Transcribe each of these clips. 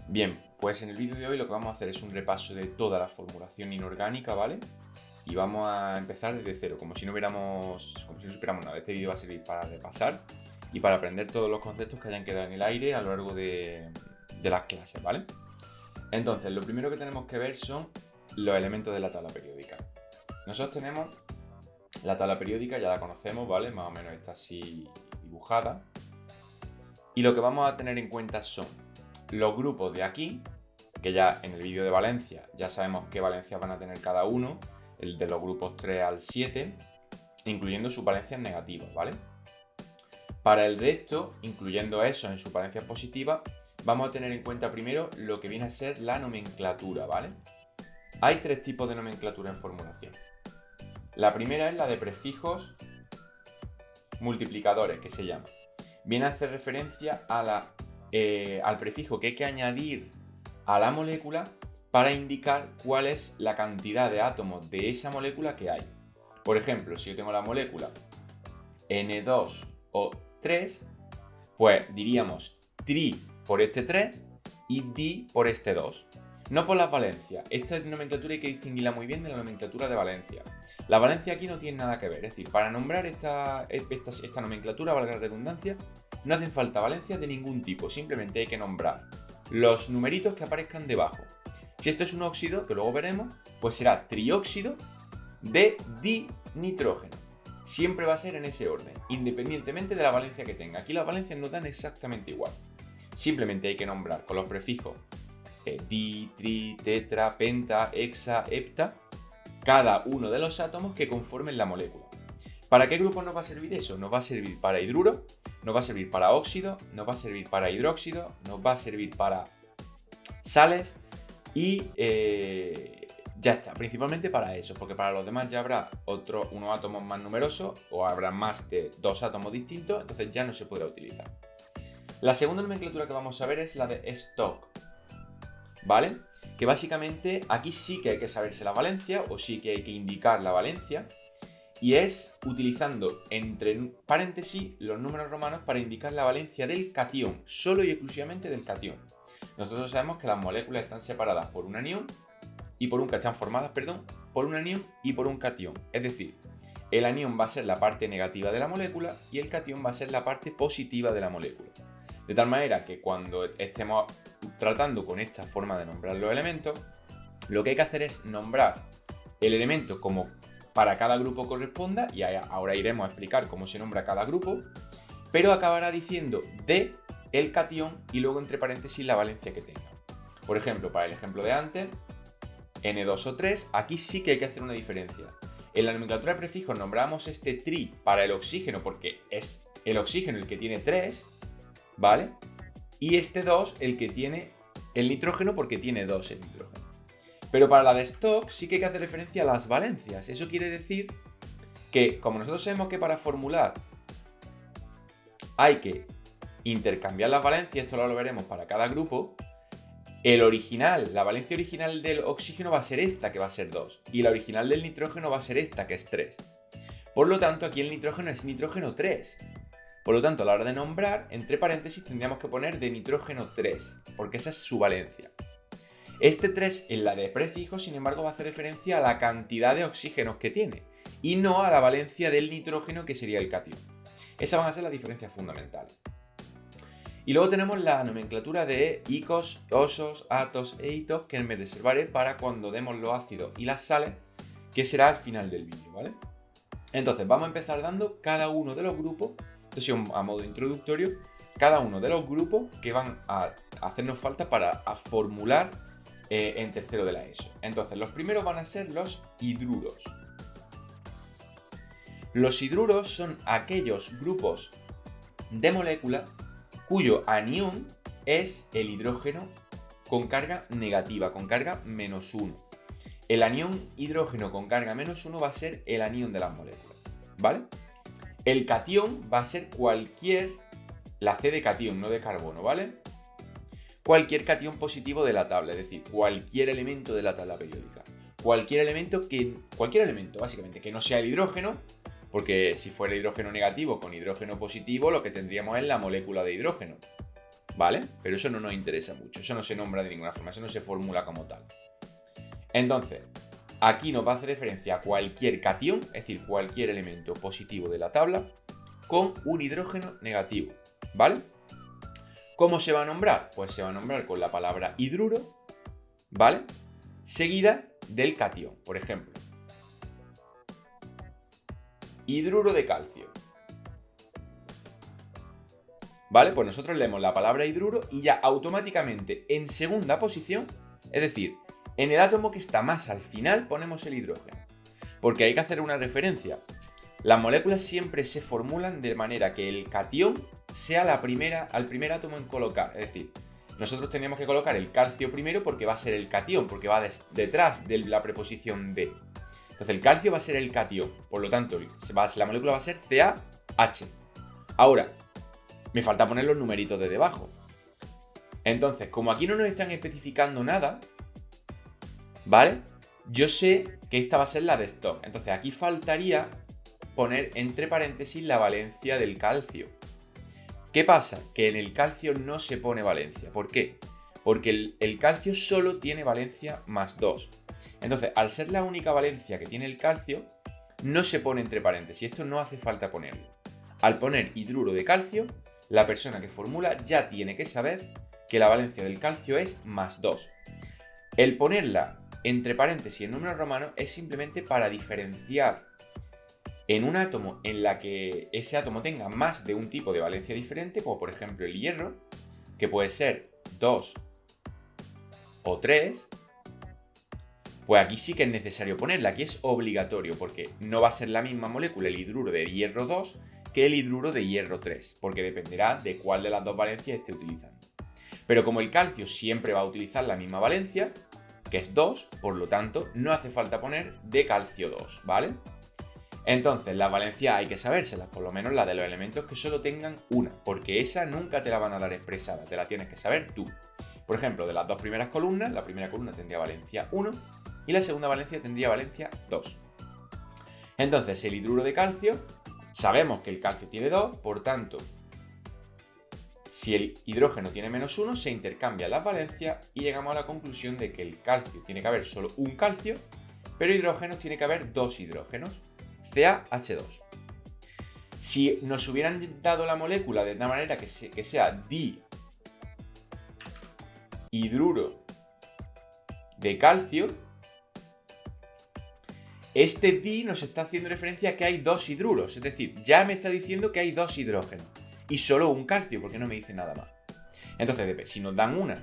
Bien, pues en el vídeo de hoy lo que vamos a hacer es un repaso de toda la formulación inorgánica, ¿vale? Y vamos a empezar desde cero, como si no supiéramos nada. Este vídeo va a servir para repasar y para aprender todos los conceptos que hayan quedado en el aire a lo largo de las clases, ¿vale? Entonces, lo primero que tenemos que ver son los elementos de la tabla periódica. Nosotros tenemos la tabla periódica, ya la conocemos, ¿vale? Más o menos está así dibujada. Y lo que vamos a tener en cuenta son los grupos de aquí, que ya en el vídeo de valencia ya sabemos qué valencias van a tener cada uno, el de los grupos 3 al 7, incluyendo sus valencias negativas, ¿vale? Para el resto, incluyendo eso en sus valencias positivas, vamos a tener en cuenta primero lo que viene a ser la nomenclatura, ¿vale? Hay tres tipos de nomenclatura en formulación. La primera es la de prefijos multiplicadores, que se llama. Viene a hacer referencia a al prefijo que hay que añadir a la molécula para indicar cuál es la cantidad de átomos de esa molécula que hay. Por ejemplo, si yo tengo la molécula N2O3, pues diríamos tri por este 3 y di por este 2. No por las valencias. Esta nomenclatura hay que distinguirla muy bien de la nomenclatura de valencia. La valencia aquí no tiene nada que ver. Es decir, para nombrar esta nomenclatura, valga la redundancia, no hacen falta valencias de ningún tipo. Simplemente hay que nombrar los numeritos que aparezcan debajo. Si esto es un óxido, que luego veremos, pues será trióxido de dinitrógeno. Siempre va a ser en ese orden, independientemente de la valencia que tenga. Aquí las valencias nos dan exactamente igual. Simplemente hay que nombrar con los prefijos di, tri, tetra, penta, hexa, hepta, cada uno de los átomos que conformen la molécula. ¿Para qué grupo nos va a servir eso? Nos va a servir para hidruro, nos va a servir para óxido, nos va a servir para hidróxido, nos va a servir para sales y ya está, principalmente para eso, porque para los demás ya habrá unos átomos más numerosos o habrá más de 2 átomos distintos, entonces ya no se podrá utilizar. La segunda nomenclatura que vamos a ver es la de stock, ¿vale? Que básicamente aquí sí que hay que saberse la valencia o sí que hay que indicar la valencia y es utilizando entre paréntesis los números romanos para indicar la valencia del catión, solo y exclusivamente del catión. Nosotros sabemos que las moléculas están separadas por un anión y por un están formadas, por un anión y por un catión. Es decir, el anión va a ser la parte negativa de la molécula y el catión va a ser la parte positiva de la molécula. De tal manera que cuando estemos tratando con esta forma de nombrar los elementos, lo que hay que hacer es nombrar el elemento como para cada grupo corresponda, y ahora iremos a explicar cómo se nombra cada grupo, pero acabará diciendo de el catión y luego entre paréntesis la valencia que tenga. Por ejemplo, para el ejemplo de antes, N2O3, aquí sí que hay que hacer una diferencia. En la nomenclatura de prefijos nombramos este tri para el oxígeno porque es el oxígeno el que tiene 3, ¿vale? Y este 2 el que tiene el nitrógeno porque tiene 2 el nitrógeno. Pero para la de stock sí que hay que hacer referencia a las valencias. Eso quiere decir que, como nosotros sabemos que para formular hay que intercambiar las valencias, esto lo veremos para cada grupo, la valencia original del oxígeno va a ser esta, que va a ser 2, y la original del nitrógeno va a ser esta, que es 3. Por lo tanto, aquí el nitrógeno es nitrógeno 3. Por lo tanto, a la hora de nombrar, entre paréntesis tendríamos que poner de nitrógeno 3, porque esa es su valencia. Este 3 en la de prefijo, sin embargo, va a hacer referencia a la cantidad de oxígenos que tiene, y no a la valencia del nitrógeno, que sería el catión. Esas van a ser las diferencias fundamentales. Y luego tenemos la nomenclatura de icos, osos, atos e hitos, que me reservaré para cuando demos los ácidos y las sales, que será al final del vídeo, ¿vale? Entonces, vamos a empezar dando cada uno de los grupos, esto sí a modo introductorio, cada uno de los grupos que van a hacernos falta para formular en tercero de la ESO. Entonces, los primeros van a ser los hidruros. Los hidruros son aquellos grupos de moléculas cuyo anión es el hidrógeno con carga negativa, con carga -1. El anión hidrógeno con carga -1 va a ser el anión de las moléculas, ¿vale? El catión va a ser la C de catión, no de carbono, ¿vale? Cualquier catión positivo de la tabla, es decir, cualquier elemento de la tabla periódica. Cualquier elemento, básicamente, que no sea el hidrógeno, porque si fuera hidrógeno negativo con hidrógeno positivo, lo que tendríamos es la molécula de hidrógeno, ¿vale? Pero eso no nos interesa mucho, eso no se nombra de ninguna forma, eso no se formula como tal. Entonces, aquí nos va a hacer referencia a cualquier catión, es decir, cualquier elemento positivo de la tabla, con un hidrógeno negativo, ¿vale? ¿Cómo se va a nombrar? Pues se va a nombrar con la palabra hidruro, ¿vale? Seguida del catión, por ejemplo. Hidruro de calcio. ¿Vale? Pues nosotros leemos la palabra hidruro y ya automáticamente en segunda posición, es decir, en el átomo que está más al final ponemos el hidrógeno. Porque hay que hacer una referencia. Las moléculas siempre se formulan de manera que el catión sea al primer átomo en colocar. Es decir, nosotros tenemos que colocar el calcio primero porque va a ser el catión, porque va detrás de la preposición de. Entonces el calcio va a ser el catión, por lo tanto la molécula va a ser CaH. Ahora, me falta poner los numeritos de debajo. Entonces, como aquí no nos están especificando nada, ¿vale? Yo sé que esta va a ser la de stock. Entonces aquí faltaría poner entre paréntesis la valencia del calcio. ¿Qué pasa? Que en el calcio no se pone valencia. ¿Por qué? Porque el calcio solo tiene valencia más 2. Entonces, al ser la única valencia que tiene el calcio, no se pone entre paréntesis. Esto no hace falta ponerlo. Al poner hidruro de calcio, la persona que formula ya tiene que saber que la valencia del calcio es más 2. El ponerla entre paréntesis en números romanos es simplemente para diferenciar en un átomo en la que ese átomo tenga más de un tipo de valencia diferente, como por ejemplo el hierro, que puede ser 2 o 3, pues aquí sí que es necesario ponerla, aquí es obligatorio, porque no va a ser la misma molécula el hidruro de hierro 2 que el hidruro de hierro 3, porque dependerá de cuál de las dos valencias esté utilizando. Pero como el calcio siempre va a utilizar la misma valencia, que es 2, por lo tanto no hace falta poner de calcio 2, ¿vale? Entonces, las valencias hay que sabérselas, por lo menos la de los elementos que solo tengan una, porque esa nunca te la van a dar expresada, te la tienes que saber tú. Por ejemplo, de las dos primeras columnas, la primera columna tendría valencia 1 y la segunda valencia tendría valencia 2. Entonces, el hidruro de calcio, sabemos que el calcio tiene 2, por tanto, si el hidrógeno tiene menos 1, se intercambian las valencias y llegamos a la conclusión de que el calcio tiene que haber solo un calcio, pero hidrógenos tiene que haber dos hidrógenos. CaH2. Si nos hubieran dado la molécula de una manera que sea dihidruro de calcio, este di nos está haciendo referencia a que hay dos hidruros, es decir, ya me está diciendo que hay dos hidrógenos y solo un calcio, porque no me dice nada más. Entonces, si nos dan una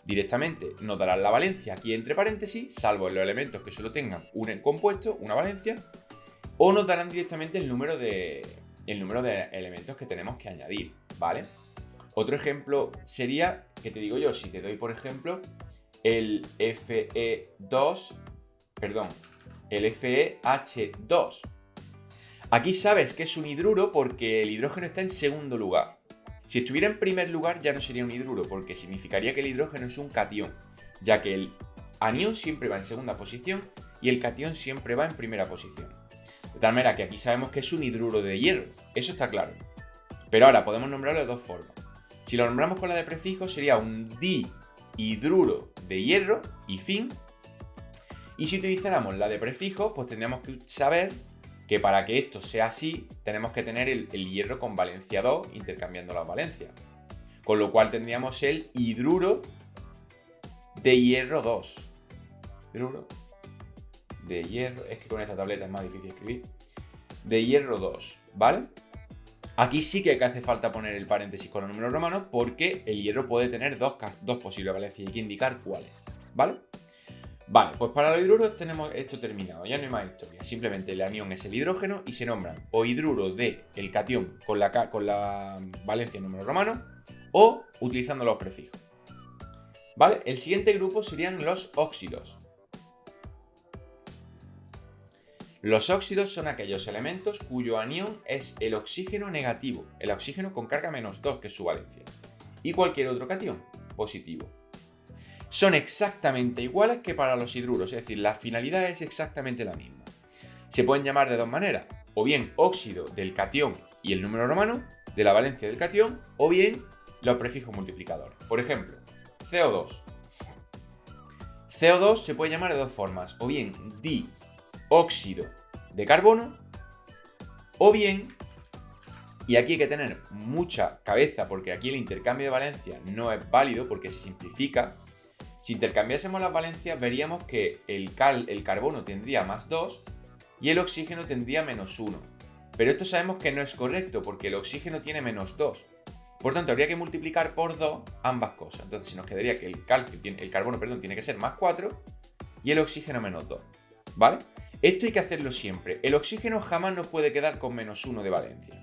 directamente, nos darán la valencia aquí entre paréntesis, salvo en los elementos que solo tengan un compuesto, una valencia, o nos darán directamente el número de elementos que tenemos que añadir, ¿vale? Otro ejemplo sería, que te digo yo, si te doy, por ejemplo, el FeH2. Aquí sabes que es un hidruro porque el hidrógeno está en segundo lugar. Si estuviera en primer lugar ya no sería un hidruro, porque significaría que el hidrógeno es un catión, ya que el anión siempre va en segunda posición y el catión siempre va en primera posición. De tal manera que aquí sabemos que es un hidruro de hierro, eso está claro. Pero ahora podemos nombrarlo de dos formas. Si lo nombramos con la de prefijo sería un dihidruro de hierro y fin. Y si utilizáramos la de prefijo, pues tendríamos que saber que para que esto sea así, tenemos que tener el hierro con valencia 2 intercambiando las valencias. Con lo cual tendríamos el hidruro de hierro 2. Hidruro de hierro, es que con esta tableta es más difícil escribir, de hierro 2, ¿vale? Aquí sí que hace falta poner el paréntesis con los números romanos porque el hierro puede tener dos posibles valencias y hay que indicar cuáles, ¿vale? Vale, pues para los hidruros tenemos esto terminado, ya no hay más historia, simplemente el anión es el hidrógeno y se nombran o hidruro de el catión con la valencia en números romanos o utilizando los prefijos, ¿vale? El siguiente grupo serían los óxidos. Los óxidos son aquellos elementos cuyo anión es el oxígeno negativo, el oxígeno con carga menos 2, que es su valencia, y cualquier otro catión positivo. Son exactamente iguales que para los hidruros, es decir, la finalidad es exactamente la misma. Se pueden llamar de dos maneras, o bien óxido del catión y el número romano, de la valencia del catión, o bien los prefijos multiplicadores. Por ejemplo, CO2. CO2 se puede llamar de dos formas, o bien dióxido de carbono, o bien, y aquí hay que tener mucha cabeza porque aquí el intercambio de valencias no es válido porque se simplifica. Si intercambiásemos las valencias veríamos que el carbono tendría +2 y el oxígeno tendría -1. Pero esto sabemos que no es correcto porque el oxígeno tiene -2. Por tanto, habría que multiplicar por 2 ambas cosas. Entonces, se nos quedaría que el carbono tiene que ser +4 y el oxígeno -2. ¿Vale? Esto hay que hacerlo siempre. El oxígeno jamás nos puede quedar con -1 de valencia.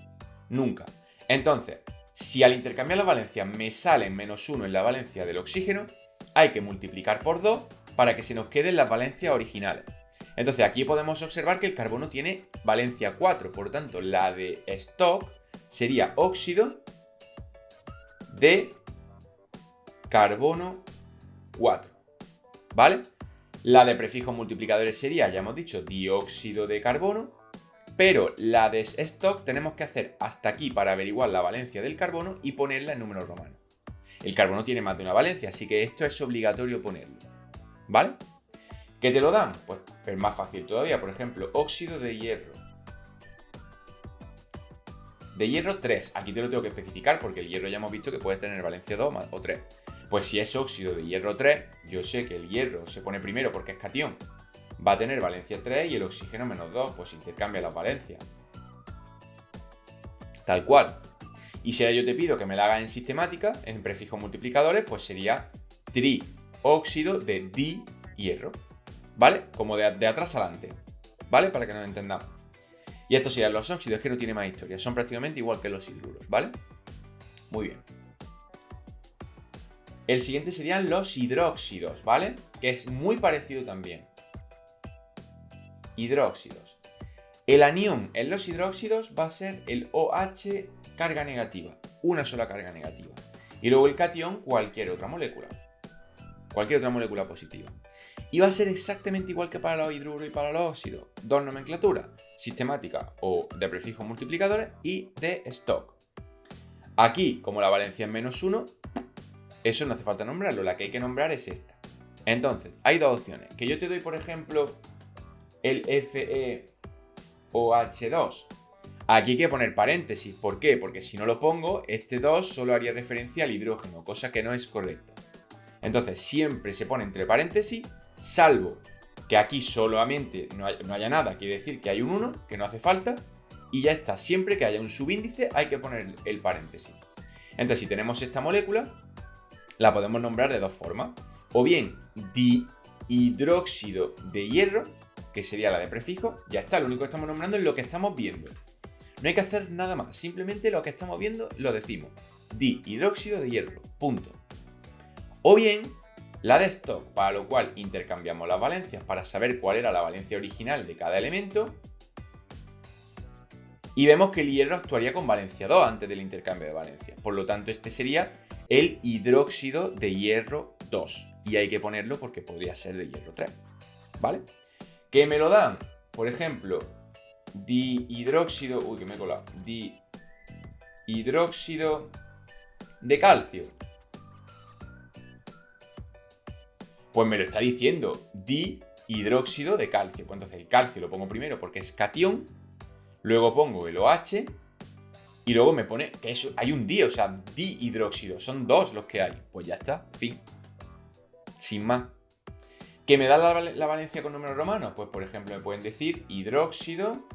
Nunca. Entonces, si al intercambiar las valencias me salen -1 en la valencia del oxígeno, hay que multiplicar por 2 para que se nos queden las valencias originales. Entonces, aquí podemos observar que el carbono tiene valencia 4. Por tanto, la de stock sería óxido de carbono 4, ¿vale? La de prefijos multiplicadores sería, ya hemos dicho, dióxido de carbono, pero la de stock tenemos que hacer hasta aquí para averiguar la valencia del carbono y ponerla en números romanos. El carbono tiene más de una valencia, así que esto es obligatorio ponerlo, ¿vale? ¿Qué te lo dan? Pues es más fácil todavía, por ejemplo, óxido de hierro. De hierro 3, aquí te lo tengo que especificar porque el hierro ya hemos visto que puede tener valencia 2 o 3. Pues si es óxido de hierro 3, yo sé que el hierro se pone primero porque es catión. Va a tener valencia 3 y el oxígeno -2, pues intercambia las valencias. Tal cual. Y si ahora yo te pido que me la haga en sistemática, en prefijos multiplicadores, pues sería trióxido de dihierro. ¿Vale? Como de atrás adelante. ¿Vale? Para que nos entendamos. Y estos serían los óxidos, que no tiene más historia. Son prácticamente igual que los hidruros, ¿vale? Muy bien. El siguiente serían los hidróxidos, ¿vale? Que es muy parecido también. Hidróxidos. El anión en los hidróxidos va a ser el OH carga negativa. Una sola carga negativa. Y luego el catión, cualquier otra molécula. Cualquier otra molécula positiva. Y va a ser exactamente igual que para los hidruros y para los óxidos. Dos nomenclaturas, sistemática o de prefijos multiplicadores y de stock. Aquí, como la valencia es -1, eso no hace falta nombrarlo, la que hay que nombrar es esta. Entonces, hay dos opciones. Que yo te doy, por ejemplo, el FeOH2. Aquí hay que poner paréntesis. ¿Por qué? Porque si no lo pongo, este 2 solo haría referencia al hidrógeno, cosa que no es correcta. Entonces, siempre se pone entre paréntesis, salvo que aquí solamente no haya nada, quiere decir que hay un 1, que no hace falta, y ya está. Siempre que haya un subíndice hay que poner el paréntesis. Entonces, si tenemos esta molécula, la podemos nombrar de dos formas. O bien dihidróxido de hierro, que sería la de prefijo, ya está. Lo único que estamos nombrando es lo que estamos viendo. No hay que hacer nada más, simplemente lo que estamos viendo lo decimos. Dihidróxido de hierro, punto. O bien la de stock, para lo cual intercambiamos las valencias para saber cuál era la valencia original de cada elemento. Y vemos que el hierro actuaría con valencia 2 antes del intercambio de valencias. Por lo tanto, este sería el hidróxido de hierro 2. Y hay que ponerlo porque podría ser de hierro 3. ¿Vale? ¿Qué me lo dan? Por ejemplo, dihidróxido... Uy, que me he colado. Dihidróxido de calcio. Pues me lo está diciendo, dihidróxido de calcio. Pues entonces el calcio lo pongo primero porque es catión, luego pongo el OH y luego me pone que eso, hay un di, o sea, dihidróxido, son dos los que hay. Pues ya está, fin. Sin más. ¿Qué me da la valencia con números romanos? Pues por ejemplo me pueden decir hidróxido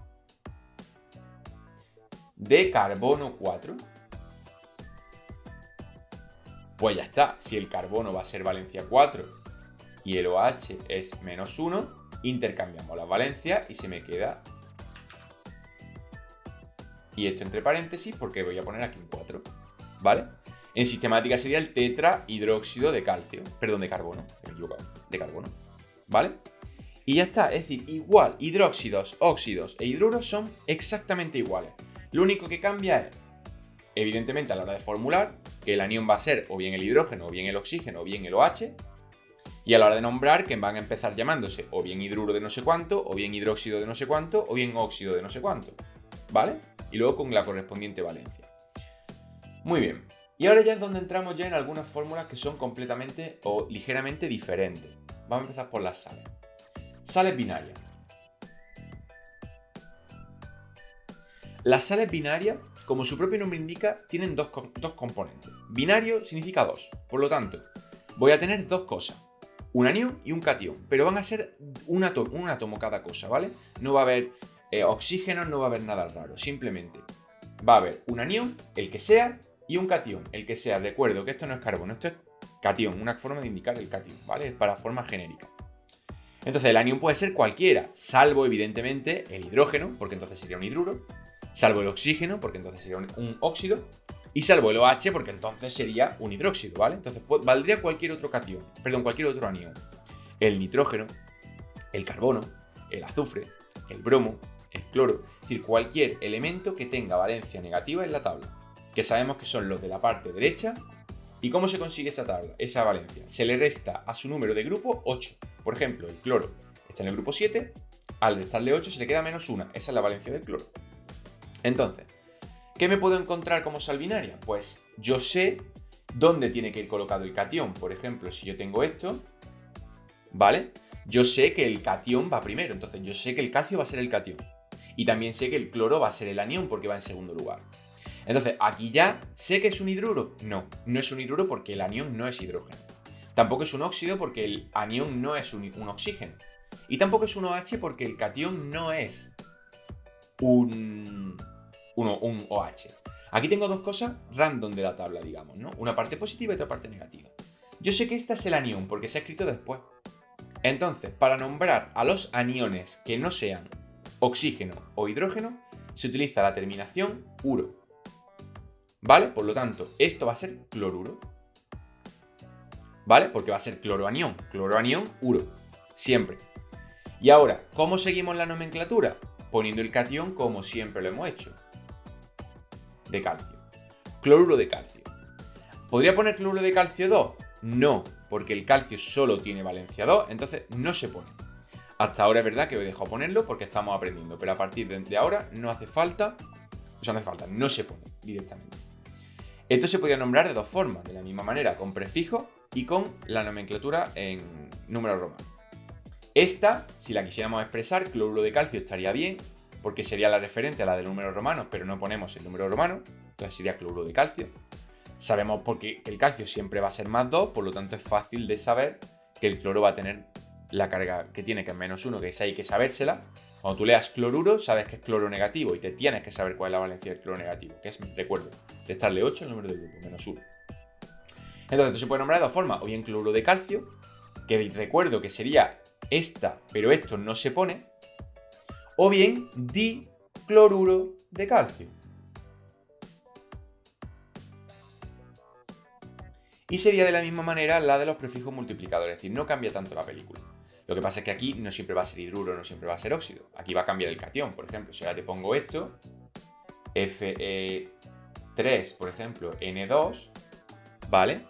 de carbono 4. Pues ya está, si el carbono va a ser valencia 4 y el OH es -1, intercambiamos las valencias y se me queda... Y esto entre paréntesis porque voy a poner aquí un 4, ¿vale? En sistemática sería el tetrahidróxido de calcio, perdón, de carbono, me he equivocado, de carbono, ¿vale? Y ya está, es decir, igual, hidróxidos, óxidos e hidruros son exactamente iguales. Lo único que cambia es, evidentemente a la hora de formular, que el anión va a ser o bien el hidrógeno, o bien el oxígeno, o bien el OH, y a la hora de nombrar, que van a empezar llamándose o bien hidruro de no sé cuánto, o bien hidróxido de no sé cuánto, o bien óxido de no sé cuánto, ¿vale? Y luego con la correspondiente valencia. Muy bien. Y ahora ya es donde entramos ya en algunas fórmulas que son completamente o ligeramente diferentes. Vamos a empezar por las sales. Sales binarias. Las sales binarias, como su propio nombre indica, tienen dos componentes. Binario significa 2. Por lo tanto, voy a tener dos cosas. Un anión y un catión. Pero van a ser un átomo cada cosa, ¿vale? No va a haber oxígeno, no va a haber nada raro. Simplemente va a haber un anión, el que sea, y un catión, el que sea. Recuerdo que esto no es carbono, esto es catión. Una forma de indicar el catión, ¿vale? Es para forma genérica. Entonces el anión puede ser cualquiera, salvo evidentemente el hidrógeno, porque entonces sería un hidruro, salvo el oxígeno, porque entonces sería un óxido, y salvo el OH, porque entonces sería un hidróxido, ¿vale? Entonces valdría cualquier otro catión, perdón, cualquier otro anión. El nitrógeno, el carbono, el azufre, el bromo, el cloro, es decir, cualquier elemento que tenga valencia negativa en la tabla, que sabemos que son los de la parte derecha. ¿Y cómo se consigue esa tabla, esa valencia? Se le resta a su número de grupo 8. Por ejemplo, el cloro está en el grupo 7, al restarle 8 se le queda menos 1. Esa es la valencia del cloro. Entonces, ¿qué me puedo encontrar como sal binaria? Pues yo sé dónde tiene que ir colocado el catión. Por ejemplo, si yo tengo esto, ¿vale? Yo sé que el catión va primero, entonces yo sé que el calcio va a ser el catión. Y también sé que el cloro va a ser el anión porque va en segundo lugar. Entonces, aquí ya sé que es un hidruro. No, no es un hidruro porque el anión no es hidrógeno. Tampoco es un óxido porque el anión no es un oxígeno. Y tampoco es un OH porque el catión no es un OH. Aquí tengo dos cosas random de la tabla, digamos, ¿no? Una parte positiva y otra parte negativa. Yo sé que esta es el anión porque se ha escrito después. Entonces, para nombrar a los aniones que no sean oxígeno o hidrógeno, se utiliza la terminación uro. ¿Vale? Por lo tanto, esto va a ser cloruro. ¿Vale? Porque va a ser cloroanión. Cloroanión, uro. Siempre. Y ahora, ¿cómo seguimos la nomenclatura? Poniendo el catión como siempre lo hemos hecho. De calcio. Cloruro de calcio. ¿Podría poner cloruro de calcio 2? No, porque el calcio solo tiene valencia 2, entonces no se pone. Hasta ahora es verdad que os he dejado ponerlo porque estamos aprendiendo, pero a partir de ahora no hace falta, no se pone directamente. Esto se podría nombrar de dos formas, de la misma manera, con prefijo y con la nomenclatura en números romanos. Esta, si la quisiéramos expresar, cloruro de calcio estaría bien, porque sería la referente a la de números romanos, pero no ponemos el número romano, entonces sería cloruro de calcio. Sabemos porque el calcio siempre va a ser más 2, por lo tanto es fácil de saber que el cloro va a tener la carga que tiene, que es menos 1, que esa hay que sabérsela. Cuando tú leas cloruro, sabes que es cloro negativo y te tienes que saber cuál es la valencia del cloro negativo, que es, recuerdo, restarle 8 el número del grupo, menos 1. Entonces, esto se puede nombrar de dos formas, o bien cloruro de calcio, que recuerdo que sería esta, pero esto no se pone, o bien dicloruro de calcio. Y sería de la misma manera la de los prefijos multiplicadores, es decir, no cambia tanto la película. Lo que pasa es que aquí no siempre va a ser hidruro, no siempre va a ser óxido. Aquí va a cambiar el catión, por ejemplo. Si ahora te pongo esto, Fe3, por ejemplo, N2, ¿vale?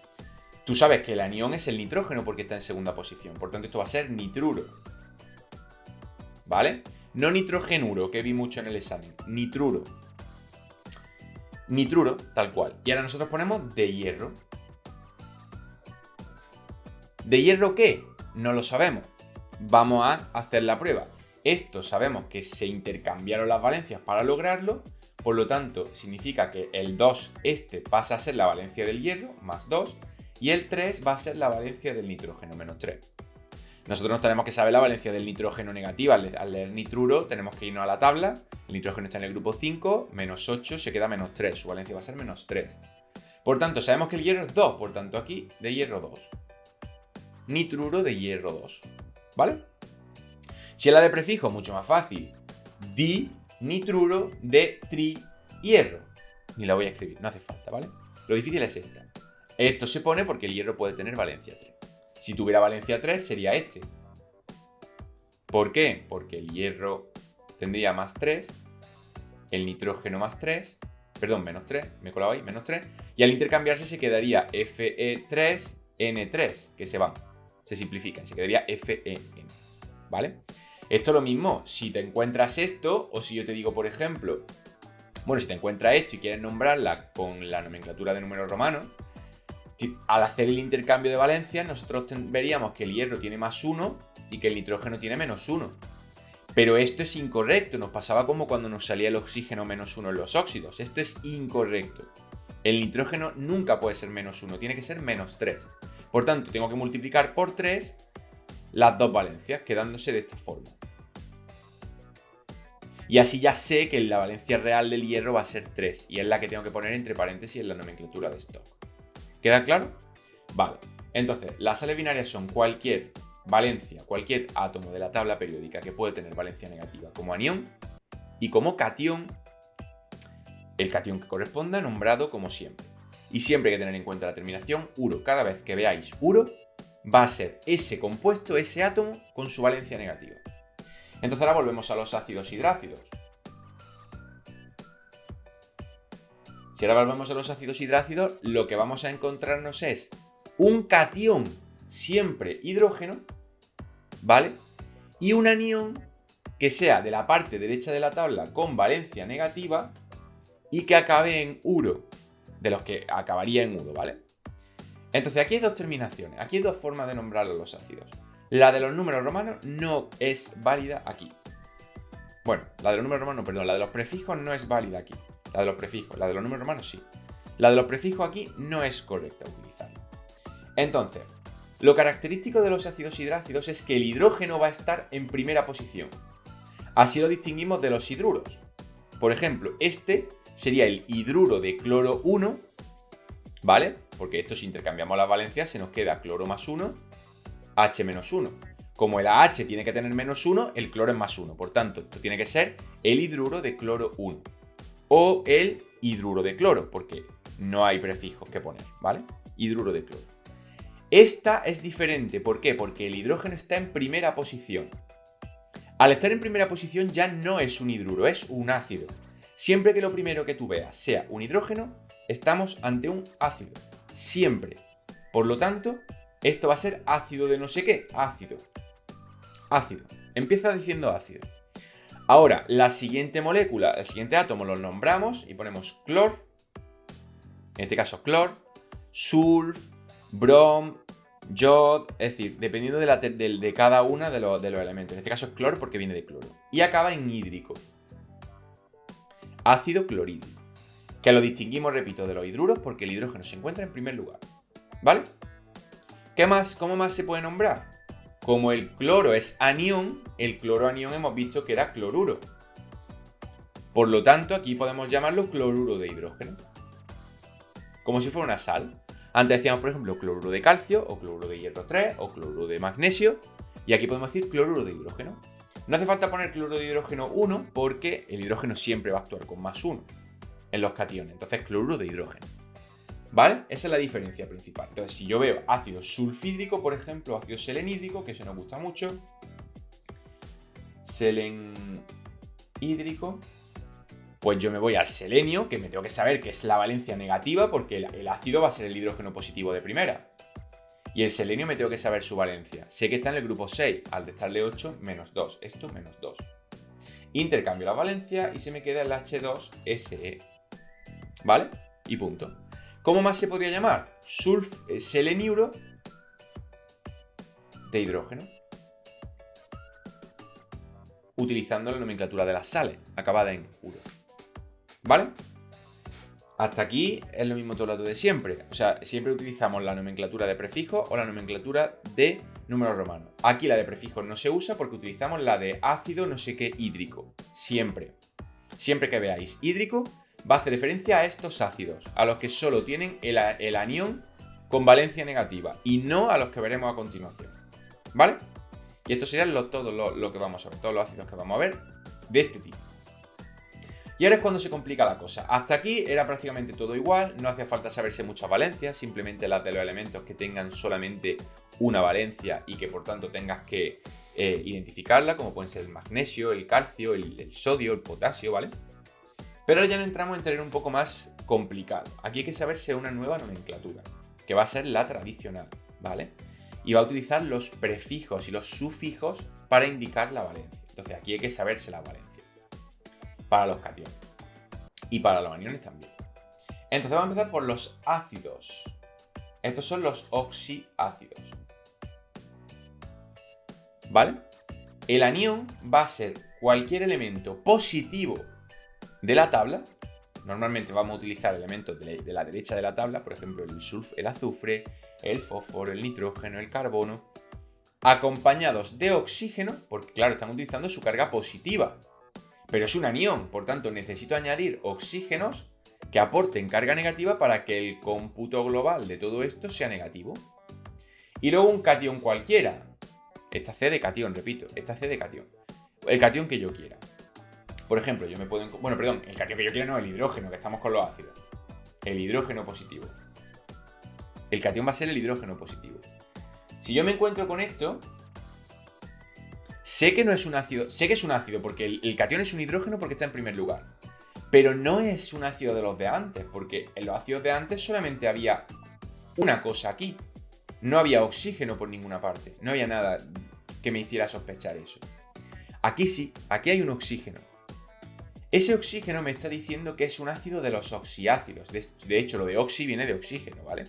Tú sabes que el anión es el nitrógeno porque está en segunda posición. Por tanto, esto va a ser nitruro. ¿Vale? No nitrogenuro, que vi mucho en el examen. Nitruro. Nitruro, tal cual. Y ahora nosotros ponemos de hierro. ¿De hierro qué? No lo sabemos. Vamos a hacer la prueba. Esto sabemos que se intercambiaron las valencias para lograrlo, por lo tanto significa que el 2 pasa a ser la valencia del hierro, más 2, y el 3 va a ser la valencia del nitrógeno, menos 3. Nosotros nos tenemos que saber la valencia del nitrógeno negativa. Al leer nitruro tenemos que irnos a la tabla, el nitrógeno está en el grupo 5, menos 8 se queda menos 3, su valencia va a ser menos 3. Por tanto, sabemos que el hierro es 2, por tanto aquí de hierro 2. Nitruro de hierro 2. ¿Vale? Si es la de prefijo, mucho más fácil. Dinitruro de trihierro. Ni la voy a escribir, no hace falta, ¿vale? Lo difícil es esta. Esto se pone porque el hierro puede tener valencia 3. Si tuviera valencia 3 sería este. ¿Por qué? Porque el hierro tendría más 3, el nitrógeno más 3, perdón, menos 3, me he colado ahí, menos 3, y al intercambiarse se quedaría Fe3N3, que se van. Se simplifican, se quedaría FEN, ¿vale? Esto es lo mismo, si te encuentras esto, o si yo te digo, por ejemplo, Bueno, si te encuentras esto y quieres nombrarla con la nomenclatura de números romanos, al hacer el intercambio de valencias, nosotros veríamos que el hierro tiene +1 y que el nitrógeno tiene -1. Pero esto es incorrecto, nos pasaba como cuando nos salía el oxígeno -1 en los óxidos. Esto es incorrecto. El nitrógeno nunca puede ser -1, tiene que ser -3. Por tanto, tengo que multiplicar por 3 las dos valencias, quedándose de esta forma. Y así ya sé que la valencia real del hierro va a ser 3, y es la que tengo que poner entre paréntesis en la nomenclatura de stock. ¿Queda claro? Vale. Entonces, las sales binarias son cualquier valencia, cualquier átomo de la tabla periódica que puede tener valencia negativa como anión, y como catión, el catión que corresponda nombrado como siempre. Y siempre hay que tener en cuenta la terminación uro. Cada vez que veáis uro, va a ser ese compuesto, ese átomo, con su valencia negativa. Entonces ahora volvemos a los ácidos hidrácidos. Si ahora volvemos a los ácidos hidrácidos, lo que vamos a encontrarnos es un catión, siempre hidrógeno, ¿vale? Y un anión que sea de la parte derecha de la tabla con valencia negativa y que acabe en uro, de los que acabaría en uro, ¿vale? Entonces aquí hay dos terminaciones, aquí hay dos formas de nombrar a los ácidos. La de los números romanos no es válida aquí. Bueno, la de los números romanos, perdón, la de los prefijos no es válida aquí. La de los prefijos, la de los números romanos sí. La de los prefijos aquí no es correcta utilizarla. Entonces, lo característico de los ácidos hidrácidos es que el hidrógeno va a estar en primera posición. Así lo distinguimos de los hidruros. Por ejemplo, este sería el hidruro de cloro 1, ¿vale? Porque esto, si intercambiamos las valencias, se nos queda cloro +1, H -1. Como el AH tiene que tener -1, el cloro es +1. Por tanto, esto tiene que ser el hidruro de cloro 1. O el hidruro de cloro, porque no hay prefijos que poner, ¿vale? Hidruro de cloro. Esta es diferente, ¿por qué? Porque el hidrógeno está en primera posición. Al estar en primera posición ya no es un hidruro, es un ácido. Siempre que lo primero que tú veas sea un hidrógeno, estamos ante un ácido. Siempre. Por lo tanto, esto va a ser ácido de no sé qué. Ácido. Ácido. Empieza diciendo ácido. Ahora, la siguiente molécula, el siguiente átomo lo nombramos y ponemos clor. En este caso, clor, sulf, brom, yod. Es decir, dependiendo de cada una de los elementos. En este caso es clor porque viene de cloro. Y acaba en hídrico. Ácido clorhídrico. Que lo distinguimos, repito, de los hidruros porque el hidrógeno se encuentra en primer lugar. ¿Vale? ¿Qué más? ¿Cómo más se puede nombrar? Como el cloro es anión, el cloroanión hemos visto que era cloruro. Por lo tanto, aquí podemos llamarlo cloruro de hidrógeno. Como si fuera una sal. Antes decíamos, por ejemplo, cloruro de calcio, o cloruro de hierro 3, o cloruro de magnesio. Y aquí podemos decir cloruro de hidrógeno. No hace falta poner cloruro de hidrógeno 1 porque el hidrógeno siempre va a actuar con +1 en los cationes. Entonces, cloruro de hidrógeno. ¿Vale? Esa es la diferencia principal. Entonces, si yo veo ácido sulfídrico, por ejemplo, ácido selenhídrico, que eso nos gusta mucho. Selenhídrico. Pues yo me voy al selenio, que me tengo que saber que es la valencia negativa, porque el ácido va a ser el hidrógeno positivo de primera. Y el selenio me tengo que saber su valencia. Sé que está en el grupo 6, al restarle 8, -2. Esto, -2. Intercambio la valencia y se me queda el H2SE. ¿Vale? Y punto. ¿Cómo más se podría llamar? Seleniuro de hidrógeno. Utilizando la nomenclatura de las sales, acabada en uro. ¿Vale? Hasta aquí es lo mismo todo el rato de siempre. O sea, siempre utilizamos la nomenclatura de prefijos o la nomenclatura de números romanos. Aquí la de prefijos no se usa porque utilizamos la de ácido no sé qué hídrico. Siempre. Siempre que veáis hídrico, va a hacer referencia a estos ácidos, a los que solo tienen el anión con valencia negativa y no a los que veremos a continuación. ¿Vale? Y estos serían todo lo que vamos a ver, todos los ácidos que vamos a ver de este tipo. Y ahora es cuando se complica la cosa. Hasta aquí era prácticamente todo igual, no hacía falta saberse muchas valencias, simplemente las de los elementos que tengan solamente una valencia y que por tanto tengas que identificarla, como pueden ser el magnesio, el calcio, el sodio, el potasio, ¿vale? Pero ahora ya no entramos en terreno un poco más complicado. Aquí hay que saberse una nueva nomenclatura, que va a ser la tradicional, ¿vale? Y va a utilizar los prefijos y los sufijos para indicar la valencia. Entonces aquí hay que saberse la valencia para los cationes. Y para los aniones también. Entonces vamos a empezar por los ácidos. Estos son los oxiácidos. ¿Vale? El anión va a ser cualquier elemento positivo de la tabla. Normalmente vamos a utilizar elementos de la derecha de la tabla, por ejemplo el azufre, el fósforo, el nitrógeno, el carbono, acompañados de oxígeno, porque claro, están utilizando su carga positiva. Pero es un anión, por tanto necesito añadir oxígenos que aporten carga negativa para que el cómputo global de todo esto sea negativo. Y luego un catión cualquiera. Esta C de catión, repito, esta C de catión. El catión que yo quiera. Por ejemplo, yo me puedo... Bueno, perdón, el catión que yo quiera no, el hidrógeno, que estamos con los ácidos. El hidrógeno positivo. El catión va a ser el hidrógeno positivo. Si yo me encuentro con esto, sé que no es un ácido, sé que es un ácido porque el catión es un hidrógeno porque está en primer lugar. Pero no es un ácido de los de antes, porque en los ácidos de antes solamente había una cosa aquí. No había oxígeno por ninguna parte. No había nada que me hiciera sospechar eso. Aquí sí, aquí hay un oxígeno. Ese oxígeno me está diciendo que es un ácido de los oxiácidos. De hecho, lo de oxi viene de oxígeno, ¿vale?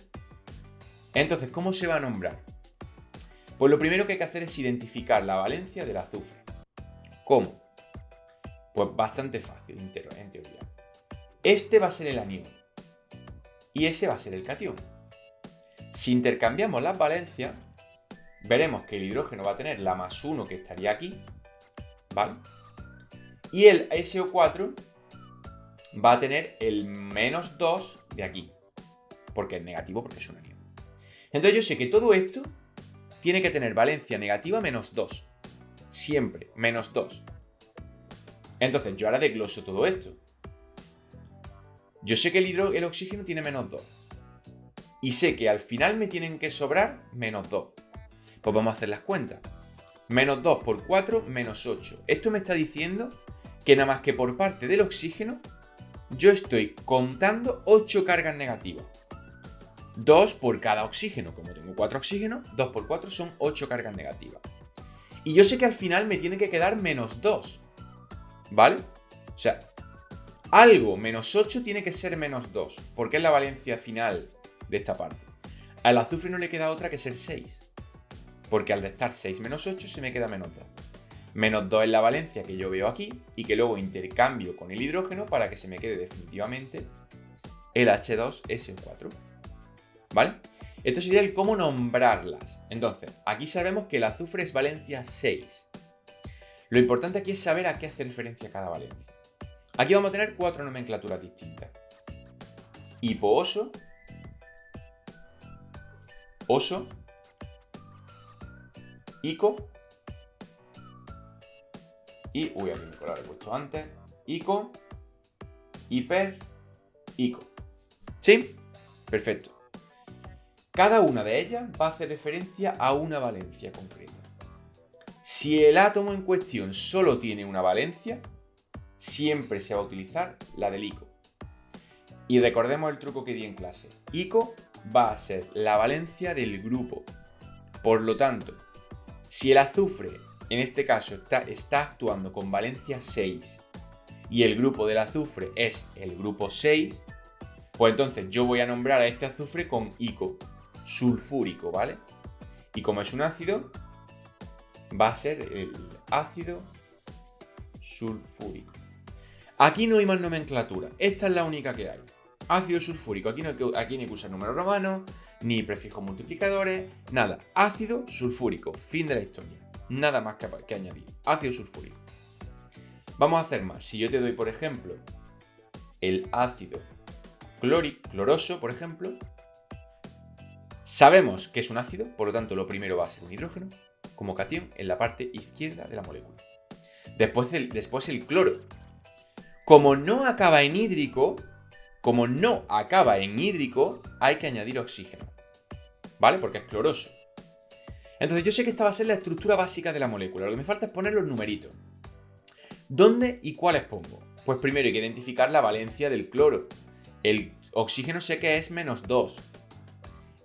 Entonces, ¿cómo se va a nombrar? Pues lo primero que hay que hacer es identificar la valencia del azufre. ¿Cómo? Pues bastante fácil, en teoría. Este va a ser el anión. Y ese va a ser el catión. Si intercambiamos las valencias, veremos que el hidrógeno va a tener la +1 que estaría aquí, ¿vale? Y el SO4 va a tener el -2 de aquí, porque es negativo, porque es un anión. Entonces yo sé que todo esto tiene que tener valencia negativa -2. Siempre, -2. Entonces yo ahora desgloso todo esto. Yo sé que el oxígeno tiene -2. Y sé que al final me tienen que sobrar -2. Pues vamos a hacer las cuentas. -2 por 4, -8. Esto me está diciendo que nada más que por parte del oxígeno, yo estoy contando 8 cargas negativas. 2 por cada oxígeno. Como tengo 4 oxígenos, 2 por 4 son 8 cargas negativas. Y yo sé que al final me tiene que quedar -2. ¿Vale? O sea, algo -8 tiene que ser -2, porque es la valencia final de esta parte. Al azufre no le queda otra que ser 6, porque al restar 6 menos 8 se me queda -2. -2 es la valencia que yo veo aquí y que luego intercambio con el hidrógeno para que se me quede definitivamente el H2SO4. ¿Vale? Esto sería el cómo nombrarlas. Entonces, aquí sabemos que el azufre es valencia 6. Lo importante aquí es saber a qué hace referencia cada valencia. Aquí vamos a tener 4 nomenclaturas distintas. Hipooso, oso, ico y... aquí me lo he puesto antes. Ico, hiper, ico. ¿Sí? Perfecto. Cada una de ellas va a hacer referencia a una valencia concreta. Si el átomo en cuestión solo tiene una valencia, siempre se va a utilizar la del ico. Y recordemos el truco que di en clase. Ico va a ser la valencia del grupo. Por lo tanto, si el azufre, en este caso, está actuando con valencia 6 y el grupo del azufre es el grupo 6, pues entonces yo voy a nombrar a este azufre con ico, sulfúrico, ¿vale? Y como es un ácido, va a ser el ácido sulfúrico. Aquí no hay más nomenclatura, esta es la única que hay. Ácido sulfúrico, aquí no hay que usar números romanos, ni prefijos multiplicadores, nada. Ácido sulfúrico, fin de la historia. Nada más que añadir. Ácido sulfúrico. Vamos a hacer más. Si yo te doy, por ejemplo, el ácido cloroso, por ejemplo, sabemos que es un ácido, por lo tanto lo primero va a ser un hidrógeno como catión en la parte izquierda de la molécula. Después el cloro. Como no acaba en hídrico, hay que añadir oxígeno. ¿Vale? Porque es cloroso. Entonces yo sé que esta va a ser la estructura básica de la molécula. Lo que me falta es poner los numeritos. ¿Dónde y cuáles pongo? Pues primero hay que identificar la valencia del cloro. El oxígeno sé que es -2.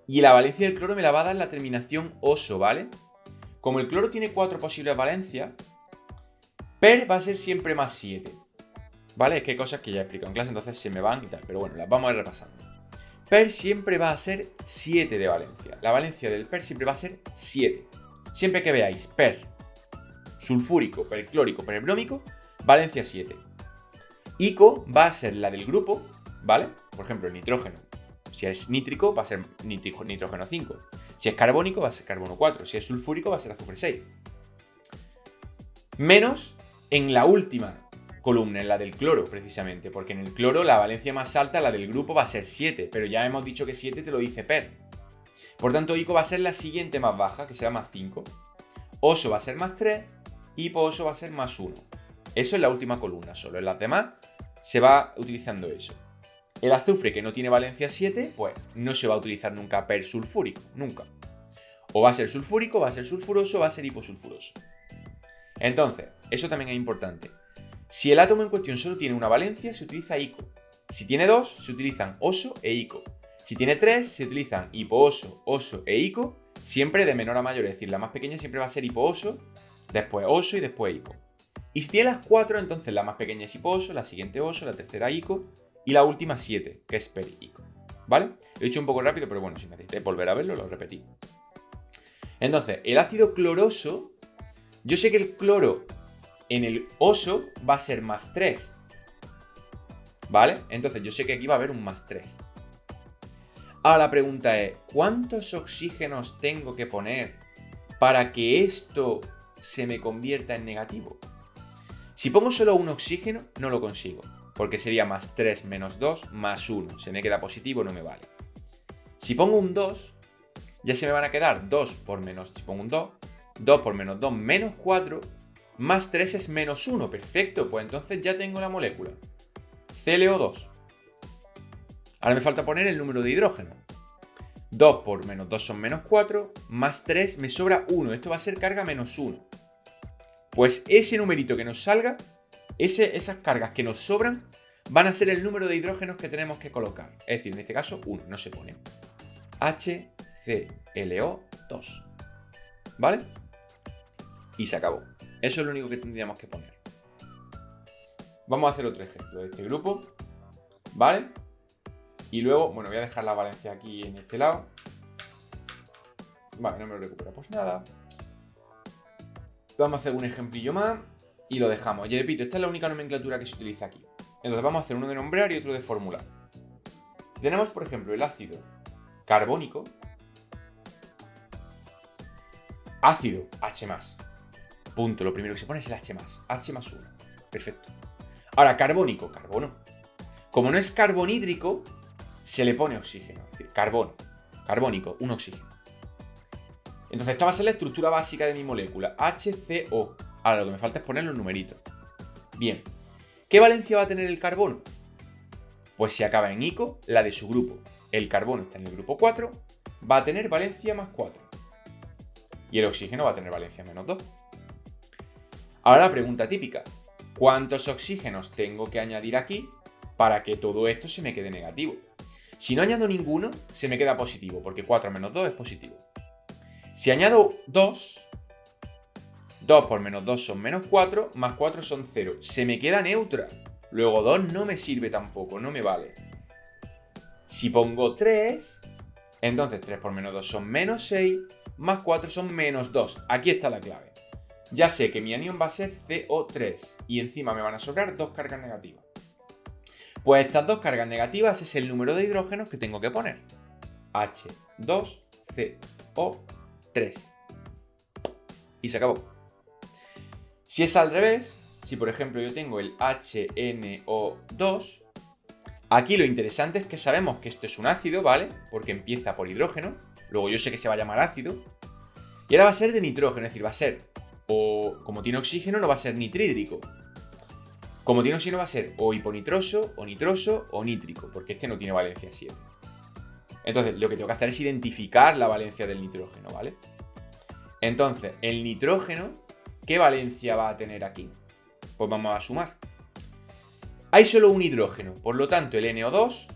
Y la valencia del cloro me la va a dar la terminación oso, ¿vale? Como el cloro tiene 4 posibles valencias, per va a ser siempre +7. ¿vale? Es que hay cosas que ya he explicado en clase, entonces se me van y tal. Pero bueno, las vamos a ir repasando. Per siempre va a ser 7 de valencia. La valencia del per siempre va a ser 7. Siempre que veáis per sulfúrico, perclórico, perbrómico, valencia 7. Ico va a ser la del grupo, ¿vale? Por ejemplo, el nitrógeno. Si es nítrico, va a ser nitrógeno 5. Si es carbónico, va a ser carbono 4. Si es sulfúrico, va a ser azufre 6. Menos en la última columna, en la del cloro, precisamente. Porque en el cloro la valencia más alta, la del grupo, va a ser 7. Pero ya hemos dicho que 7 te lo dice per. Por tanto, Ico va a ser la siguiente más baja, que será más 5. Oso va a ser más 3. Y hiposo va a ser más 1. Eso es la última columna solo. En las demás se va utilizando eso. El azufre que no tiene valencia 7, pues no se va a utilizar nunca per sulfúrico. Nunca. O va a ser sulfúrico, va a ser sulfuroso, va a ser hiposulfuroso. Entonces, eso también es importante. Si el átomo en cuestión solo tiene una valencia, se utiliza Ico. Si tiene 2, se utilizan oso e Ico. Si tiene 3, se utilizan hipooso, oso e Ico, siempre de menor a mayor. Es decir, la más pequeña siempre va a ser hipooso, después oso y después Ico. Y si tiene las 4, entonces la más pequeña es hipooso, la siguiente oso, la tercera Ico y la última 7, que es per-Ico. ¿Vale? Lo he dicho un poco rápido, pero bueno, si necesitáis volver a verlo, lo repetí. Entonces, el ácido cloroso, yo sé que el cloro en el oso va a ser más 3. ¿Vale? Entonces yo sé que aquí va a haber un más 3. Ahora la pregunta es, ¿cuántos oxígenos tengo que poner para que esto se me convierta en negativo? Si pongo solo un oxígeno, no lo consigo, porque sería más 3 menos 2 más 1. Se me queda positivo, no me vale. Si pongo un 2, ya se me van a quedar 2 por menos, si pongo un 2, 2 por menos 2 menos 4, más 3 es menos 1. Perfecto, pues entonces ya tengo la molécula. ClO2. Ahora me falta poner el número de hidrógeno. 2 por menos 2 son menos 4, más 3 me sobra 1. Esto va a ser carga menos 1. Pues ese numerito que nos salga, esas cargas que nos sobran, van a ser el número de hidrógenos que tenemos que colocar. Es decir, en este caso 1, no se pone. HClO2. ¿Vale? Y se acabó. Eso es lo único que tendríamos que poner. Vamos a hacer otro ejemplo de este grupo. ¿Vale? Y luego, bueno, voy a dejar la valencia aquí en este lado. Vale, no me lo recupera pues nada. Vamos a hacer un ejemplillo más y lo dejamos. Y repito, esta es la única nomenclatura que se utiliza aquí. Entonces vamos a hacer uno de nombrar y otro de formular. Si tenemos, por ejemplo, el ácido carbónico, ácido H+. Punto. Lo primero que se pone es el H+. H+1. Perfecto. Ahora, carbónico, carbono. Como no es carbonídrico, se le pone oxígeno. Es decir, carbono. Carbónico, un oxígeno. Entonces esta va a ser la estructura básica de mi molécula, HCO. Ahora lo que me falta es poner los numeritos. Bien, ¿qué valencia va a tener el carbono? Pues si acaba en Ico, la de su grupo. El carbono está en el grupo 4, va a tener valencia más 4. Y el oxígeno va a tener valencia menos 2. Ahora la pregunta típica, ¿cuántos oxígenos tengo que añadir aquí para que todo esto se me quede negativo? Si no añado ninguno, se me queda positivo, porque 4 menos 2 es positivo. Si añado 2, 2 por menos 2 son menos 4, más 4 son 0. Se me queda neutra. Luego 2 no me sirve tampoco, no me vale. Si pongo 3, entonces 3 por menos 2 son menos 6, más 4 son menos 2. Aquí está la clave. Ya sé que mi anión va a ser CO3 y encima me van a sobrar 2 cargas negativas. Pues estas 2 cargas negativas es el número de hidrógenos que tengo que poner. H2CO3. Y se acabó. Si es al revés, si por ejemplo yo tengo el HNO2, aquí lo interesante es que sabemos que esto es un ácido, ¿vale? Porque empieza por hidrógeno, luego yo sé que se va a llamar ácido, y ahora va a ser de nitrógeno, es decir, va a ser, o como tiene oxígeno no va a ser nitrídrico. Como tiene oxígeno va a ser o hiponitroso, o nitroso, o nítrico, porque este no tiene valencia 7. Entonces, lo que tengo que hacer es identificar la valencia del nitrógeno, ¿vale? Entonces, el nitrógeno, ¿qué valencia va a tener aquí? Pues vamos a sumar. Hay solo un hidrógeno, por lo tanto, el NO2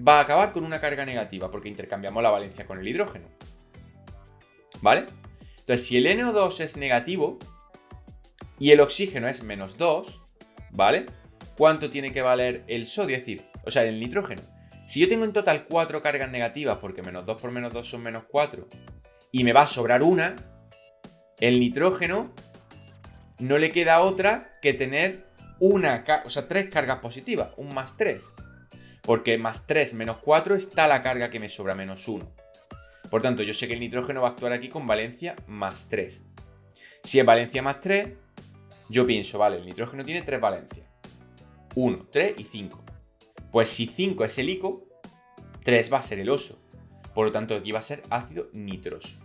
va a acabar con una carga negativa, porque intercambiamos la valencia con el hidrógeno. ¿Vale? Entonces, si el NO2 es negativo y el oxígeno es menos 2, ¿vale? cuánto tiene que valer el sodio, es decir, o sea, el nitrógeno. Si yo tengo en total 4 cargas negativas, porque menos 2 por menos 2 son menos 4, y me va a sobrar una, el nitrógeno no le queda otra que tener tres cargas positivas, un más 3. Porque más 3 menos 4 está la carga que me sobra, menos 1. Por tanto, yo sé que el nitrógeno va a actuar aquí con valencia más 3. Si es valencia más 3, yo pienso, vale, el nitrógeno tiene 3 valencias. 1, 3 y 5. Pues si 5 es el ico, 3 va a ser el oso. Por lo tanto, aquí va a ser ácido nitroso.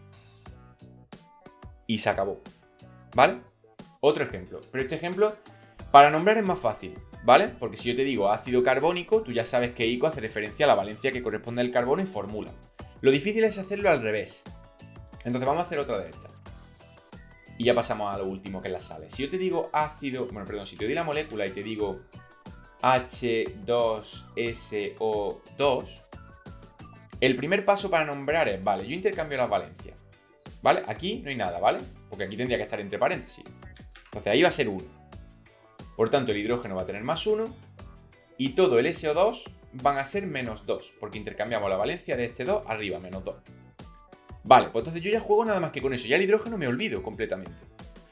Y se acabó. ¿Vale? Otro ejemplo. Pero este ejemplo, para nombrar es más fácil, ¿vale? Porque si yo te digo ácido carbónico, tú ya sabes que ico hace referencia a la valencia que corresponde al carbono y fórmula. Lo difícil es hacerlo al revés. Entonces vamos a hacer otra de estas. Y ya pasamos a lo último, que es las sales. Si yo te digo ácido... Bueno, perdón, si te doy la molécula y te digo H2SO2, el primer paso para nombrar es, vale, yo intercambio las valencias. ¿Vale? Aquí no hay nada, ¿vale? Porque aquí tendría que estar entre paréntesis. Entonces ahí va a ser 1. Por tanto, el hidrógeno va a tener más 1. Y todo el SO2 van a ser menos 2. Porque intercambiamos la valencia de este 2 arriba, menos 2. Vale, pues entonces yo ya juego nada más que con eso. Ya el hidrógeno me olvido completamente.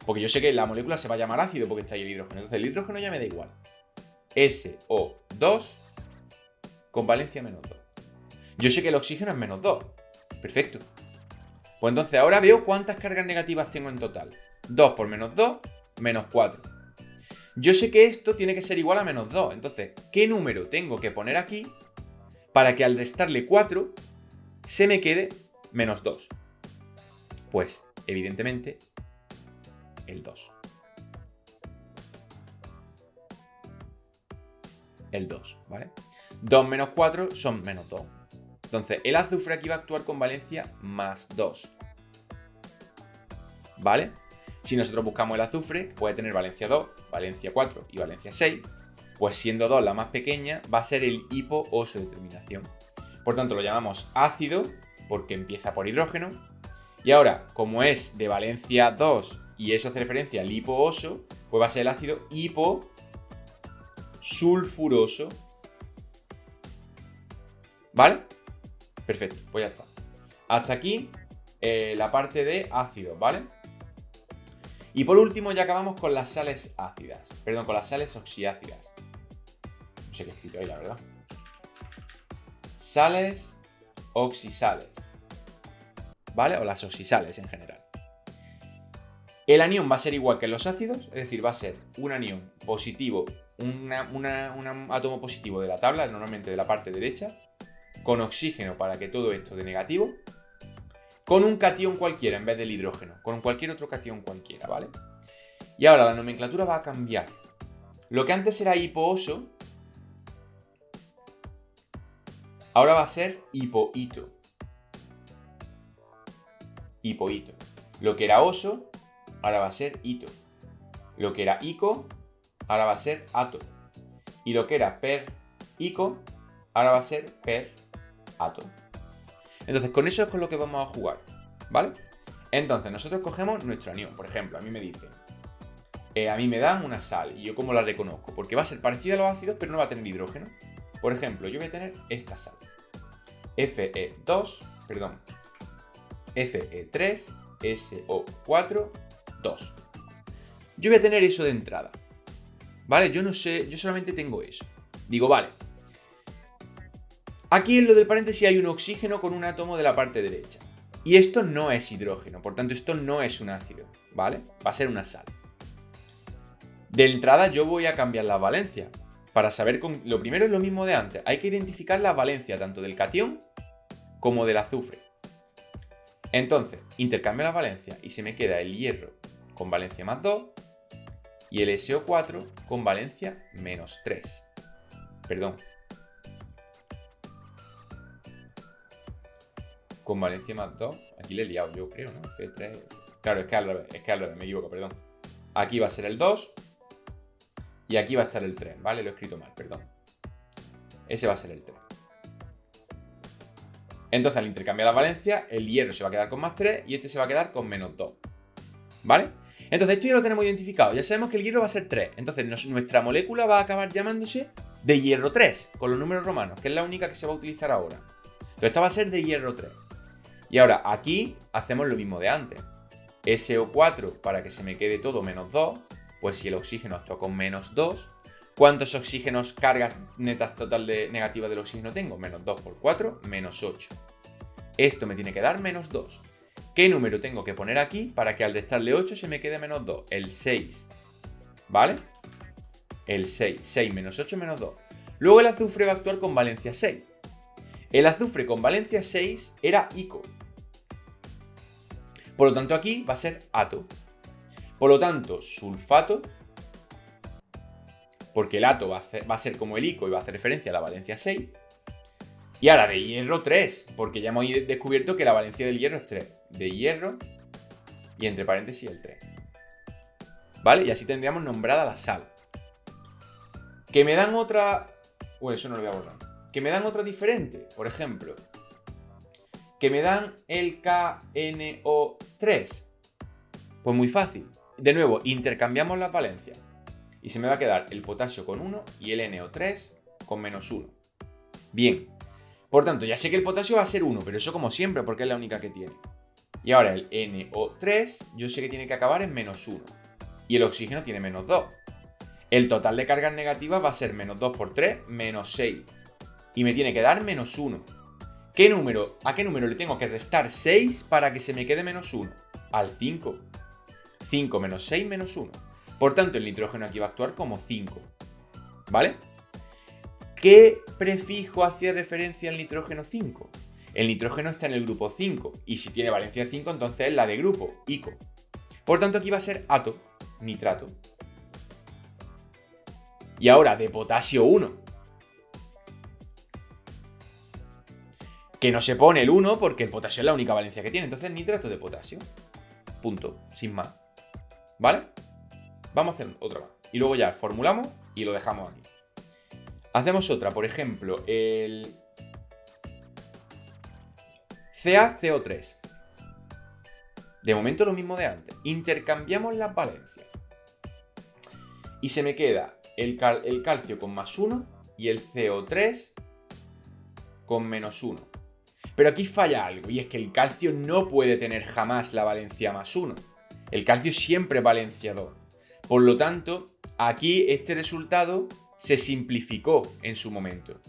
Porque yo sé que la molécula se va a llamar ácido porque está ahí el hidrógeno. Entonces el hidrógeno ya me da igual. SO2 con valencia menos 2. Yo sé que el oxígeno es menos 2. Perfecto. Pues entonces ahora veo cuántas cargas negativas tengo en total. 2 por menos 2, menos 4. Yo sé que esto tiene que ser igual a menos 2. Entonces, ¿qué número tengo que poner aquí para que al restarle 4 se me quede menos 2? Pues, evidentemente, el 2. El 2, ¿vale? 2 menos 4 son menos 2. Entonces, el azufre aquí va a actuar con valencia más 2. ¿Vale? Si nosotros buscamos el azufre, puede tener valencia 2, valencia 4 y valencia 6. Pues siendo 2 la más pequeña, va a ser el hipooso de terminación. Por tanto, lo llamamos ácido porque empieza por hidrógeno. Y ahora, como es de valencia 2 y eso hace referencia al hipooso, pues va a ser el ácido hiposulfuroso. ¿Vale? Perfecto, pues ya está. Hasta aquí la parte de ácidos, ¿vale? Y por último ya acabamos con las sales ácidas. Perdón, con las sales oxiácidas. No sé qué he escrito ahí, la verdad. Sales oxisales. ¿Vale? O las oxisales en general. El anión va a ser igual que en los ácidos, es decir, va a ser un anión positivo, un átomo positivo de la tabla, normalmente de la parte derecha, con oxígeno para que todo esto dé negativo, con un catión cualquiera en vez del hidrógeno, con cualquier otro catión cualquiera, ¿vale? Y ahora la nomenclatura va a cambiar. Lo que antes era hipooso, ahora va a ser hipohito. Hipohito. Lo que era oso, ahora va a ser hito. Lo que era ico, ahora va a ser ato. Y lo que era per-ico, ahora va a ser per-ato. Entonces, con eso es con lo que vamos a jugar, ¿vale? Entonces, nosotros cogemos nuestro anión. Por ejemplo, a mí me dicen, a mí me dan una sal, y yo ¿cómo la reconozco? Porque va a ser parecida a los ácidos, pero no va a tener hidrógeno. Por ejemplo, yo voy a tener esta sal. Fe3SO4, 2. Yo voy a tener eso de entrada, ¿vale? Yo no sé, yo solamente tengo eso. Digo, vale. Aquí en lo del paréntesis hay un oxígeno con un átomo de la parte derecha. Y esto no es hidrógeno, por tanto esto no es un ácido, ¿vale? Va a ser una sal. De entrada yo voy a cambiar la valencia. Para saber, lo primero es lo mismo de antes. Hay que identificar la valencia tanto del catión como del azufre. Entonces, intercambio la valencia y se me queda el hierro con valencia más 2 y el SO4 con valencia menos 3. Perdón. Con valencia más 2. Aquí le he liado yo, creo, ¿no? F3. Claro, es que al revés, me equivoco, perdón. Aquí va a ser el 2 y aquí va a estar el 3, ¿vale? Lo he escrito mal, perdón. Ese va a ser el 3. Entonces, al intercambiar la valencia, el hierro se va a quedar con más 3 y este se va a quedar con menos 2. ¿Vale? Entonces esto ya lo tenemos identificado. Ya sabemos que el hierro va a ser 3. Entonces nuestra molécula va a acabar llamándose de hierro 3, con los números romanos, que es la única que se va a utilizar ahora. Entonces esta va a ser de hierro 3. Y ahora aquí hacemos lo mismo de antes. SO4 para que se me quede todo menos 2. Pues si el oxígeno actúa con menos 2, ¿cuántos oxígenos, cargas netas total negativas del oxígeno tengo? Menos 2 por 4, menos 8. Esto me tiene que dar menos 2. ¿Qué número tengo que poner aquí para que al restarle 8 se me quede menos 2? El 6. ¿Vale? El 6. 6 menos 8 menos 2. Luego el azufre va a actuar con valencia 6. El azufre con valencia 6 era ICO. Por lo tanto aquí va a ser ato. Por lo tanto, sulfato, porque el ato va a ser como el ICO y va a hacer referencia a la valencia 6. Y ahora de hierro 3, porque ya hemos descubierto que la valencia del hierro es 3. De hierro y entre paréntesis el 3. ¿Vale? Y así tendríamos nombrada la sal. Que me dan otra... eso no lo voy a borrar. Que me dan otra diferente, por ejemplo. Que me dan el KNO3. Pues muy fácil. De nuevo, intercambiamos las valencias. Y se me va a quedar el potasio con 1 y el NO3 con menos 1. Bien. Por tanto, ya sé que el potasio va a ser 1, pero eso como siempre, porque es la única que tiene. Y ahora el NO3, yo sé que tiene que acabar en menos 1. Y el oxígeno tiene menos 2. El total de cargas negativas va a ser menos 2 por 3, menos 6. Y me tiene que dar menos 1. ¿A qué número le tengo que restar 6 para que se me quede menos 1? Al 5. 5 menos 6 menos 1. Por tanto, el nitrógeno aquí va a actuar como 5. ¿Vale? ¿Qué prefijo hacía referencia al nitrógeno 5? El nitrógeno está en el grupo 5. Y si tiene valencia 5, entonces es la de grupo, ICO. Por tanto, aquí va a ser ato, nitrato. Y ahora, de potasio 1. Que no se pone el 1 porque el potasio es la única valencia que tiene. Entonces, nitrato de potasio. Punto. Sin más. ¿Vale? Vamos a hacer otra más. Y luego ya formulamos y lo dejamos aquí. Hacemos otra, por ejemplo, el CaCO3. De momento lo mismo de antes. Intercambiamos las valencias. Y se me queda el calcio con más 1 y el CO3 con menos 1. Pero aquí falla algo, y es que el calcio no puede tener jamás la valencia más 1. El calcio siempre es valencia 2. Por lo tanto, aquí este resultado se simplificó en su momento.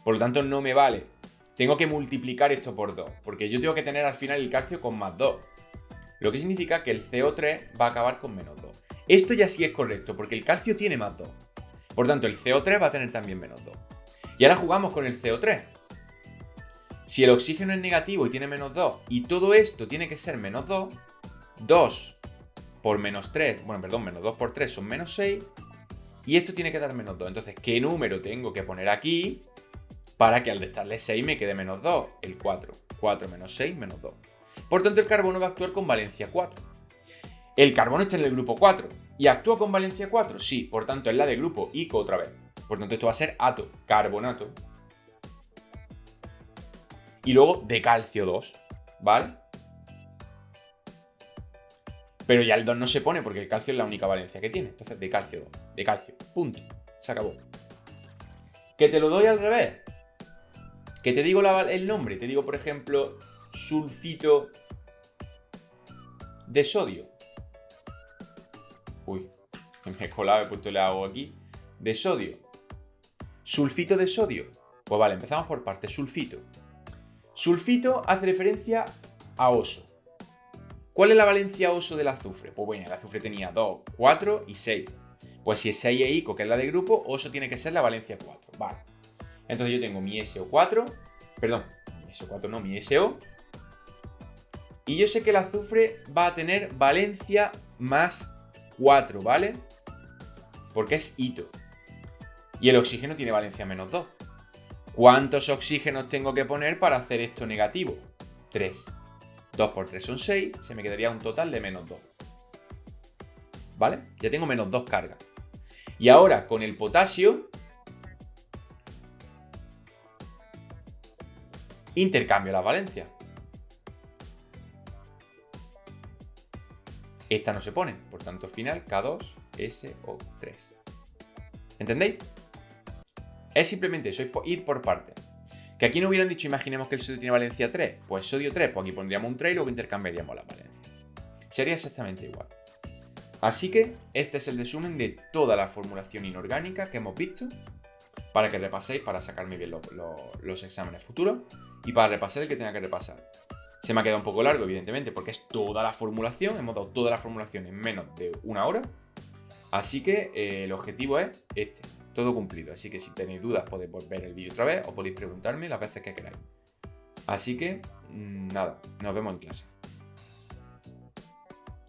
Por lo tanto, no me vale. Tengo que multiplicar esto por 2, porque yo tengo que tener al final el calcio con más 2. Lo que significa que el CO3 va a acabar con menos 2. Esto ya sí es correcto, porque el calcio tiene más 2. Por tanto, el CO3 va a tener también menos 2. Y ahora jugamos con el CO3. Si el oxígeno es negativo y tiene menos 2, y todo esto tiene que ser menos 2, 2 por menos 3, menos 2 por 3 son menos 6, y esto tiene que dar menos 2. Entonces, ¿qué número tengo que poner aquí para que al restarle 6 me quede menos 2? El 4. 4 menos 6 menos 2. Por tanto, el carbono va a actuar con valencia 4. El carbono está en el grupo 4. ¿Y actúa con valencia 4? Sí, por tanto es la de grupo ICO otra vez. Por tanto, esto va a ser ato, carbonato. Y luego de calcio 2, ¿vale? Pero ya el 2 no se pone porque el calcio es la única valencia que tiene. Entonces, de calcio 2. De calcio. Punto. Se acabó. ¿Que te lo doy al revés? ¿Que te digo el nombre? Te digo, por ejemplo, sulfito de sodio. Uy, me he colado, he puesto el agua aquí. De sodio. Sulfito de sodio. Pues vale, empezamos por partes. Sulfito. Sulfito hace referencia a oso. ¿Cuál es la valencia oso del azufre? Pues bueno, el azufre tenía 2, 4 y 6. Pues si es 6 es ICO, que es la de grupo, oso tiene que ser la valencia 4. Vale. Entonces yo tengo mi SO4, mi SO. Y yo sé que el azufre va a tener valencia más 4, ¿vale? Porque es ITO. Y el oxígeno tiene valencia menos 2. ¿Cuántos oxígenos tengo que poner para hacer esto negativo? 3. 2 por 3 son 6, se me quedaría un total de menos 2. ¿Vale? Ya tengo menos 2 cargas. Y ahora, con el potasio, intercambio las valencias. Esta no se pone, por tanto al final K2, SO3. ¿Entendéis? Es simplemente eso, es ir por partes. Que aquí no hubieran dicho, imaginemos que el sodio tiene valencia 3, pues sodio 3, pues aquí pondríamos un 3 y luego intercambiaríamos las valencias. Sería exactamente igual. Así que este es el resumen de toda la formulación inorgánica que hemos visto, para que repaséis, para sacarme bien los exámenes futuros y para repasar el que tenga que repasar. Se me ha quedado un poco largo, evidentemente, porque es toda la formulación, hemos dado toda la formulación en menos de una hora. Así que el objetivo es este, todo cumplido. Así que si tenéis dudas podéis ver el vídeo otra vez o podéis preguntarme las veces que queráis. Así que, nada, nos vemos en clase.